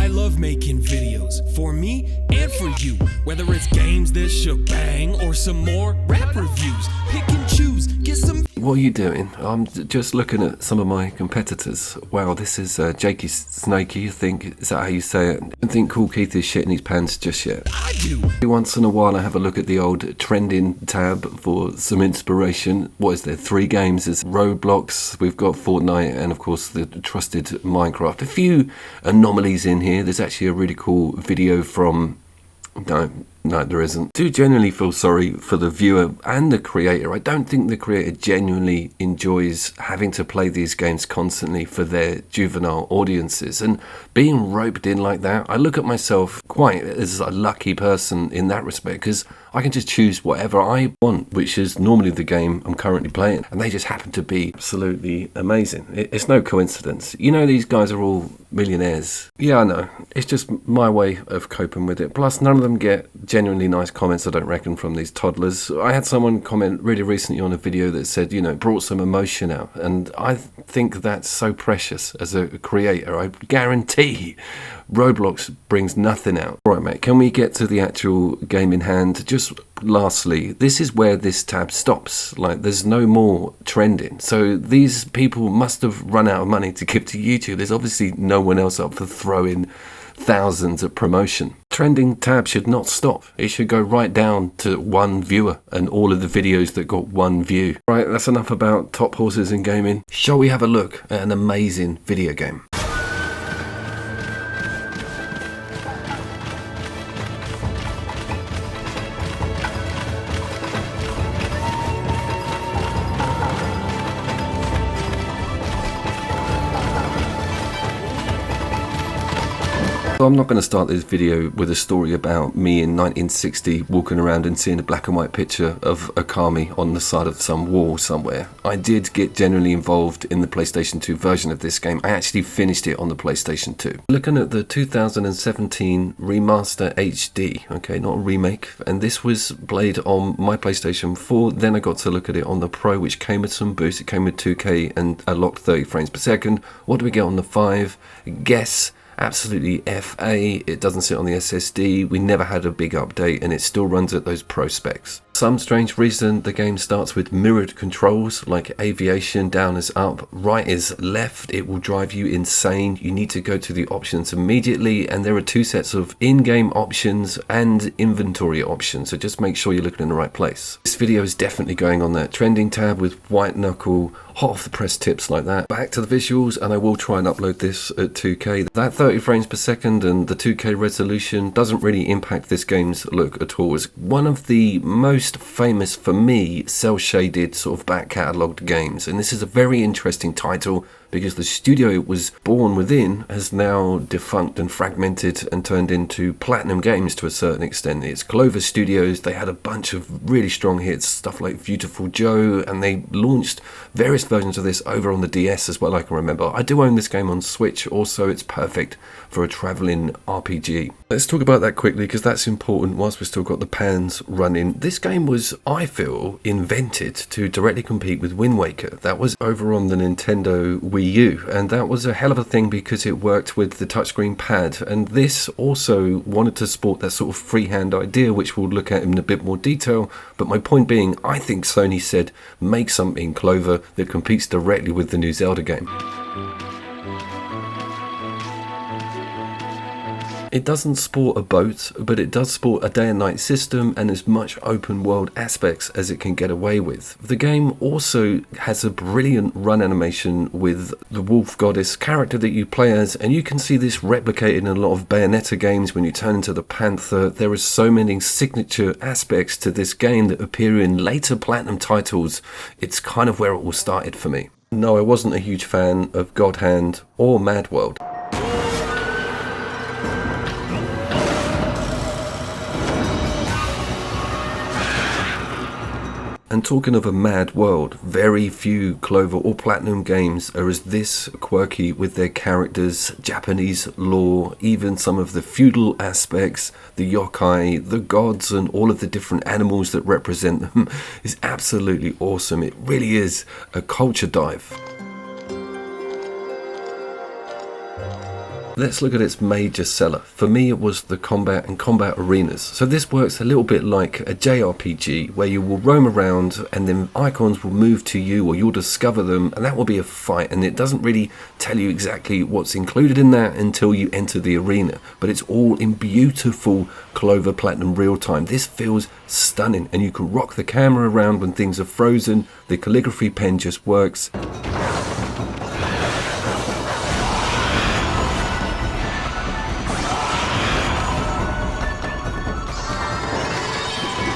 I love making videos for me and for you. Whether it's games that shebang or some more rap reviews. Pick and choose, get some. What are you doing? I'm just looking at some of my competitors. Wow, this is Jakey Snakey, I think. Is that how you say it? I don't think Cool Keith is shitting his pants just yet. I do. Once in a while I have a look at the old trending tab for some inspiration. What is there? 3 games. There's Roblox, we've got Fortnite, and of course the trusted Minecraft. A few anomalies in here. There's actually a really cool video from... No, there isn't. I do genuinely feel sorry for the viewer and the creator. I don't think the creator genuinely enjoys having to play these games constantly for their juvenile audiences. And being roped in like that, I look at myself quite as a lucky person in that respect, because I can just choose whatever I want, which is normally the game I'm currently playing. And they just happen to be absolutely amazing. It's no coincidence. You know, these guys are all millionaires. Yeah, I know. It's just my way of coping with it. Plus, none of them get genuinely nice comments, I don't reckon, from these toddlers. I had someone comment really recently on a video that said, you know, brought some emotion out. And I think that's so precious as a creator. I guarantee Roblox brings nothing out. Right, mate, can we get to the actual game in hand? Just lastly, this is where this tab stops. Like, there's no more trending. So these people must have run out of money to give to YouTube. There's obviously no one else up for throwing thousands of promotion. Trending tab should not stop. It should go right down to 1 viewer and all of the videos that got 1 view. Right, that's enough about top horses in gaming. Shall we have a look at an amazing video game? I'm not going to start this video with a story about me in 1960 walking around and seeing a black and white picture of Ōkami on the side of some wall somewhere. I did get generally involved in the PlayStation 2 version of this game. I actually finished it on the PlayStation 2. Looking at the 2017 Remaster HD, okay, not a remake, and this was played on my PlayStation 4. Then I got to look at it on the Pro, which came with some boost. It came with 2K and a locked 30 frames per second. What do we get on the 5? Guess. Absolutely FA, it doesn't sit on the SSD, we never had a big update, and it still runs at those pro specs. Some strange reason the game starts with mirrored controls, like aviation, down is up, right is left. It will drive you insane. You need to go to the options immediately, and there are 2 sets of in-game options and inventory options, so just make sure you're looking in the right place. This video is definitely going on that trending tab with white knuckle, hot off the press tips like that. Back to the visuals, and I will try and upload this at 2K. That 30 frames per second and the 2K resolution doesn't really impact this game's look at all. It's one of the most famous, for me, cel-shaded sort of back catalogued games, and this is a very interesting title because the studio it was born within has now defunct and fragmented and turned into Platinum Games to a certain extent. It's Clover Studios. They had a bunch of really strong hits, stuff like Beautiful Joe, and they launched various versions of this over on the DS as well, I can remember. I do own this game on Switch also. It's perfect for a travelling RPG. Let's talk about that quickly because that's important whilst we've still got the pans running. This game was, I feel, invented to directly compete with Wind Waker. That was over on the Nintendo Wii U, and that was a hell of a thing because it worked with the touchscreen pad, and this also wanted to sport that sort of freehand idea, which we'll look at in a bit more detail. But my point being, I think Sony said make something, Clover, that competes directly with the new Zelda game. It doesn't sport a boat, but it does sport a day and night system and as much open world aspects as it can get away with. The game also has a brilliant run animation with the wolf goddess character that you play as, and you can see this replicated in a lot of Bayonetta games when you turn into the Panther. There are so many signature aspects to this game that appear in later Platinum titles. It's kind of where it all started for me. No, I wasn't a huge fan of God Hand or Mad World. And talking of a mad world, very few Clover or Platinum games are as this quirky with their characters, Japanese lore, even some of the feudal aspects, the yokai, the gods, and all of the different animals that represent them is absolutely awesome. It really is a culture dive. Let's look at its major seller. For me, it was the combat and combat arenas. So this works a little bit like a JRPG, where you will roam around and then icons will move to you, or you'll discover them, and that will be a fight. And it doesn't really tell you exactly what's included in that until you enter the arena. But it's all in beautiful Clover Platinum real time. This feels stunning, and you can rock the camera around when things are frozen. The calligraphy pen just works.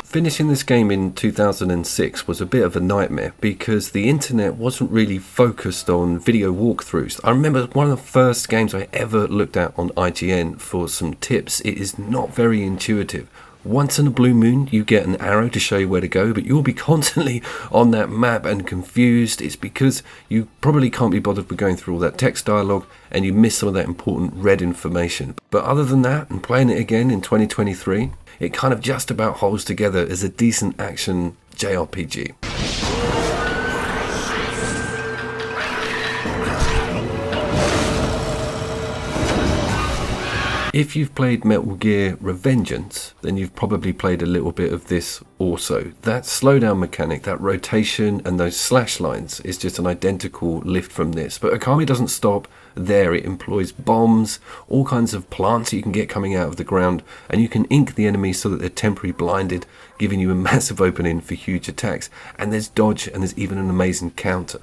Finishing this game in 2006 was a bit of a nightmare because the internet wasn't really focused on video walkthroughs. I remember one of the first games I ever looked at on IGN for some tips. It is not very intuitive. Once in a blue moon you get an arrow to show you where to go, but you'll be constantly on that map and confused. It's because you probably can't be bothered with going through all that text dialogue and you miss some of that important red information. But other than that, and playing it again in 2023, it kind of just about holds together as a decent action JRPG. If you've played Metal Gear Revengeance, then you've probably played a little bit of this also. That slowdown mechanic, that rotation and those slash lines is just an identical lift from this. But Ōkami doesn't stop there. It employs bombs, all kinds of plants that you can get coming out of the ground, and you can ink the enemies so that they're temporarily blinded, giving you a massive opening for huge attacks. And there's dodge, and there's even an amazing counter.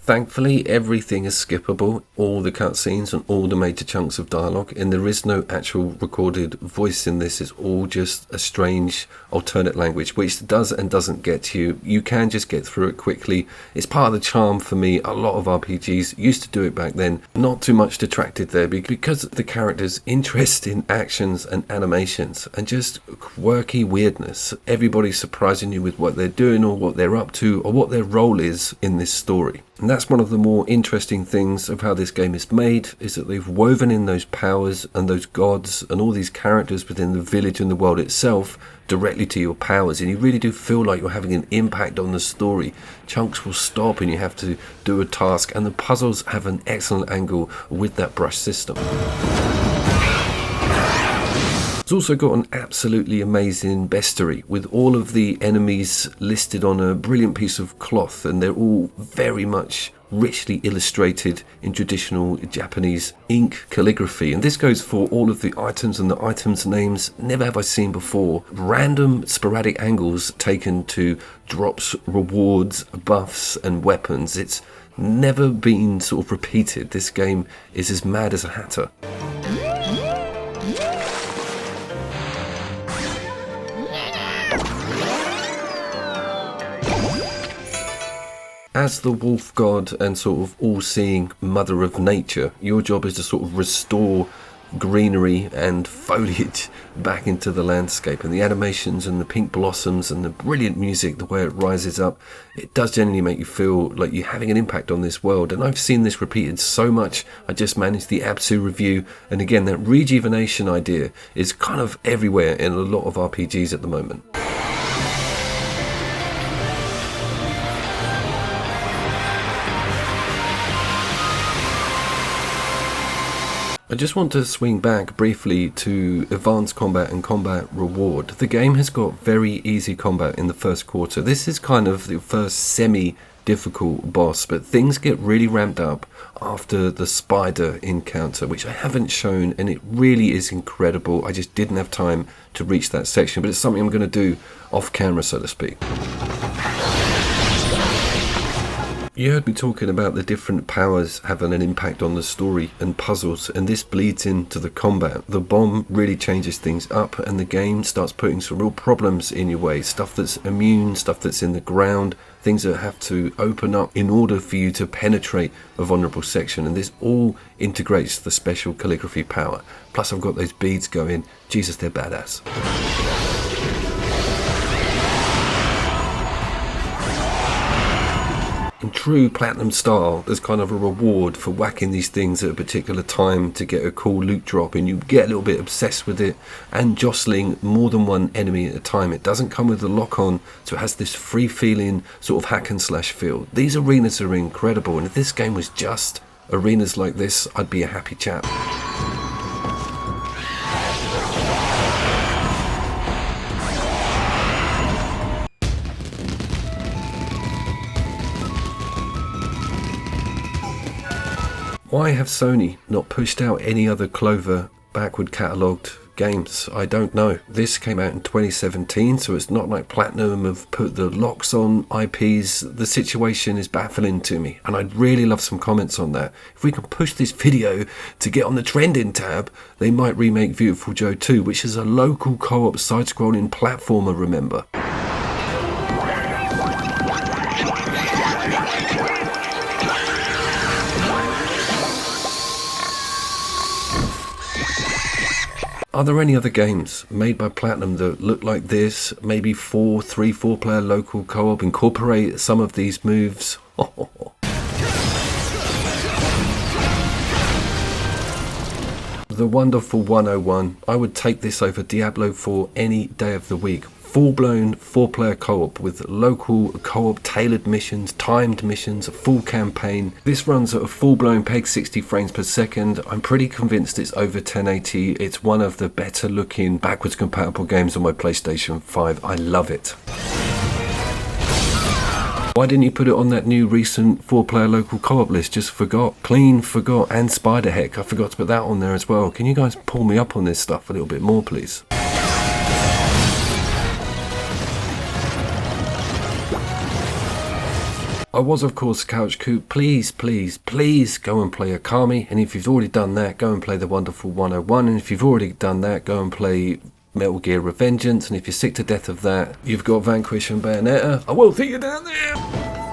Thankfully, everything is skippable, all the cutscenes and all the major chunks of dialogue, and there is no actual recorded voice in this. It's all just a strange alternate language, which does and doesn't get you. You can just get through it quickly. It's part of the charm for me. A lot of RPGs used to do it back then. Not too much detracted there because of the characters' interest in actions and animations and just quirky weirdness. Everybody's surprising you with what they're doing or what they're up to or what their role is in this story. And that's one of the more interesting things of how this game is made, is that they've woven in those powers and those gods and all these characters within the village and the world itself directly to your powers, and you really do feel like you're having an impact on the story. Chunks will stop and you have to do a task, and the puzzles have an excellent angle with that brush system. It's also got an absolutely amazing bestiary with all of the enemies listed on a brilliant piece of cloth, and they're all very much richly illustrated in traditional Japanese ink calligraphy. And this goes for all of the items and the items' names. Never have I seen before. Random sporadic angles taken to drops, rewards, buffs and weapons. It's never been sort of repeated. This game is as mad as a hatter. As the wolf god and sort of all-seeing mother of nature, your job is to sort of restore greenery and foliage back into the landscape, and the animations and the pink blossoms and the brilliant music, the way it rises up, it does genuinely make you feel like you're having an impact on this world. And I've seen this repeated so much. I just managed the Absu review, and again, that rejuvenation idea is kind of everywhere in a lot of RPGs at the moment. I just want to swing back briefly to advanced combat and combat reward. The game has got very easy combat in the first quarter. This is kind of the first semi-difficult boss, but things get really ramped up after the spider encounter, which I haven't shown, and it really is incredible. I just didn't have time to reach that section, but it's something I'm going to do off camera, so to speak. You heard me talking about the different powers having an impact on the story and puzzles, and this bleeds into the combat. The bomb really changes things up, and the game starts putting some real problems in your way. Stuff that's immune, stuff that's in the ground, things that have to open up in order for you to penetrate a vulnerable section, and this all integrates the special calligraphy power. Plus I've got those beads going. Jesus, they're badass. In true Platinum style, there's kind of a reward for whacking these things at a particular time to get a cool loot drop, and you get a little bit obsessed with it and jostling more than one enemy at a time. It doesn't come with a lock-on, so it has this free feeling sort of hack and slash feel. These arenas are incredible, and if this game was just arenas like this, I'd be a happy chap. Why have Sony not pushed out any other Clover backward catalogued games? I don't know. This came out in 2017, so it's not like Platinum have put the locks on IPs. The situation is baffling to me, and I'd really love some comments on that. If we can push this video to get on the trending tab, they might remake Beautiful Joe 2, which is a local co-op side-scrolling platformer, remember. Are there any other games made by Platinum that look like this? Maybe 4 player local co-op, incorporate some of these moves? The wonderful 101. I would take this over Diablo 4 any day of the week. Full-blown 4-player co-op with local co-op tailored missions, timed missions, a full campaign. This runs at a full-blown peg 60 frames per second. I'm pretty convinced it's over 1080. It's one of the better looking backwards compatible games on my PlayStation 5. I love it. Why didn't you put it on that new recent 4-player local co-op list? Just forgot. Clean forgot. And Spiderheck, I forgot to put that on there as well. Can you guys pull me up on this stuff a little bit more, please? I was, of course, Couch Coop. Please, please, please go and play Ōkami. And if you've already done that, go and play the wonderful 101. And if you've already done that, go and play Metal Gear Revengeance. And if you're sick to death of that, you've got Vanquish and Bayonetta. I will see you down there.